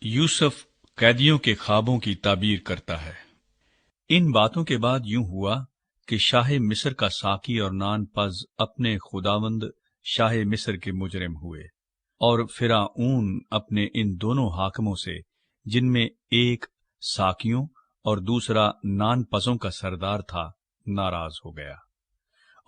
यूसुफ कैदियों के ख्वाबों की ताबीर करता है। इन बातों के बाद यूं हुआ कि शाह मिस्र का साकी और नान पज अपने खुदावंद शाह मिस्र के मुजरिम हुए, और फिरौन अपने इन दोनों हाकिमों से, जिनमें एक साकियों और दूसरा नान पजों का सरदार था, नाराज हो गया,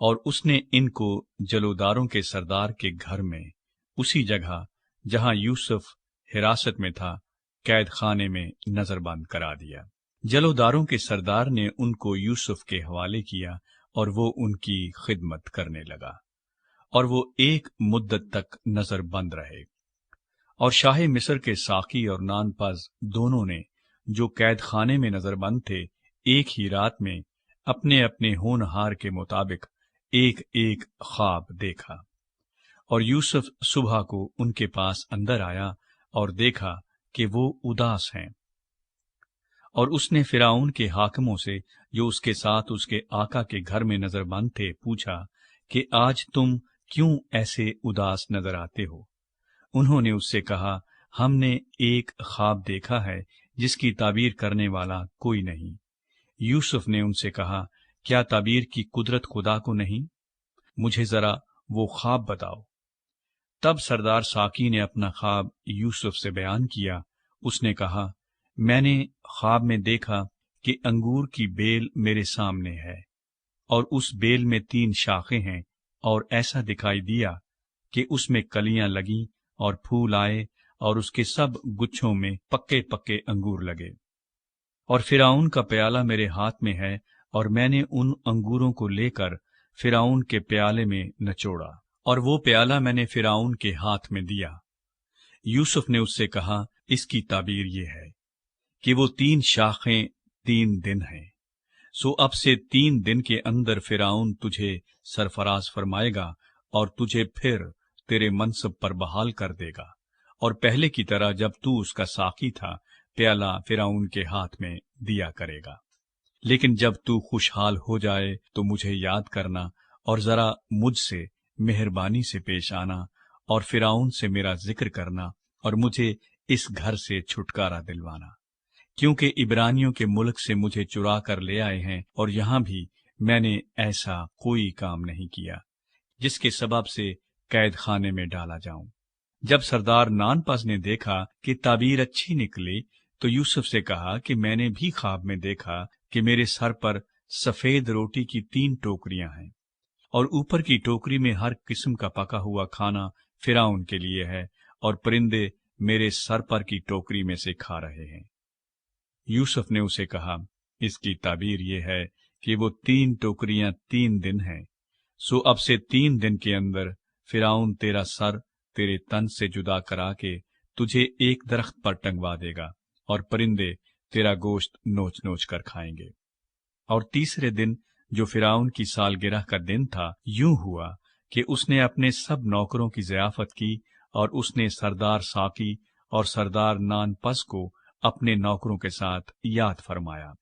और उसने इनको जलोदारों के सरदार के घर में, उसी जगह जहां यूसुफ हिरासत में था, कैद खाने में नजरबंद करा दिया। जलोदारों के सरदार ने उनको यूसुफ के हवाले किया और वो उनकी खिदमत करने लगा, और वो एक मुद्दत तक नजरबंद रहे। और शाह मिस्र के साकी और नानपज दोनों ने, जो कैद खाने में नजरबंद थे, एक ही रात में अपने अपने होनहार के मुताबिक एक एक ख्वाब देखा। और यूसुफ सुबह को उनके पास अंदर आया और देखा कि वो उदास हैं। और उसने फिरौन के हाकिमों से, जो उसके साथ उसके आका के घर में नजरबंद थे, पूछा कि आज तुम क्यों ऐसे उदास नजर आते हो? उन्होंने उससे कहा, हमने एक ख्वाब देखा है जिसकी ताबीर करने वाला कोई नहीं। यूसुफ ने उनसे कहा, क्या ताबीर की कुदरत खुदा को नहीं? मुझे जरा वो ख्वाब बताओ। तब सरदार साकी ने अपना ख्वाब यूसुफ से बयान किया। उसने कहा, मैंने ख्वाब में देखा कि अंगूर की बेल मेरे सामने है, और उस बेल में 3 शाखें हैं, और ऐसा दिखाई दिया कि उसमें कलियां लगीं और फूल आए, और उसके सब गुच्छों में पक्के पक्के अंगूर लगे। और फिरौन का प्याला मेरे हाथ में है, और मैंने उन अंगूरों को लेकर फिरौन के प्याले में नचोड़ा, और वो प्याला मैंने फिरौन के हाथ में दिया। यूसुफ ने उससे कहा, इसकी ताबीर ये है कि वो 3 शाखें 3 दिन हैं। सो अब से 3 दिन के अंदर फिरौन तुझे सरफराज फरमाएगा, और तुझे फिर तेरे मनसब पर बहाल कर देगा, और पहले की तरह जब तू उसका साकी था, प्याला फिरौन के हाथ में दिया करेगा। लेकिन जब तू खुशहाल हो जाए तो मुझे याद करना, और जरा मुझसे मेहरबानी से पेश आना, और फिरौन से मेरा जिक्र करना, और मुझे इस घर से छुटकारा दिलवाना, क्योंकि इब्रानियों के मुल्क से मुझे चुरा कर ले आए हैं, और यहां भी मैंने ऐसा कोई काम नहीं किया जिसके सबब से कैद खाने में डाला जाऊं। जब सरदार नानपस ने देखा कि ताबीर अच्छी निकली, तो यूसुफ से कहा कि मैंने भी ख्वाब में देखा कि मेरे सर पर सफेद रोटी की 3 टोकरियां हैं, और ऊपर की टोकरी में हर किस्म का पका हुआ खाना फिरौन के लिए है, और परिंदे मेरे सर पर की टोकरी में से खा रहे हैं। यूसुफ ने उसे कहा, इसकी ताबीर ये है कि वो 3 टोकरियां 3 दिन हैं। सो अब से 3 दिन के अंदर फिरौन तेरा सर तेरे तन से जुदा करा के तुझे एक दरख्त पर टंगवा देगा, और परिंदे तेरा गोश्त नोच नोच कर खाएंगे। और तीसरे दिन, जो फिरौन की सालगिरह का दिन था, यूं हुआ कि उसने अपने सब नौकरों की ज़ियाफत की, और उसने सरदार साकी और सरदार नानपस को अपने नौकरों के साथ याद फरमाया,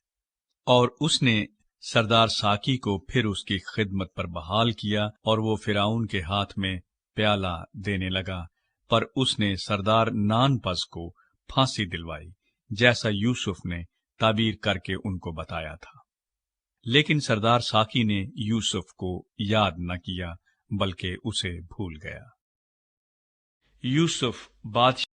और उसने सरदार साकी को फिर उसकी खिदमत पर बहाल किया, और वो फिरौन के हाथ में प्याला देने लगा। पर उसने सरदार नानपस को फांसी दिलवाई, जैसा यूसुफ ने ताबीर करके उनको बताया था। लेकिन सरदार साकी ने यूसुफ को याद न किया, बल्कि उसे भूल गया। यूसुफ बादशाह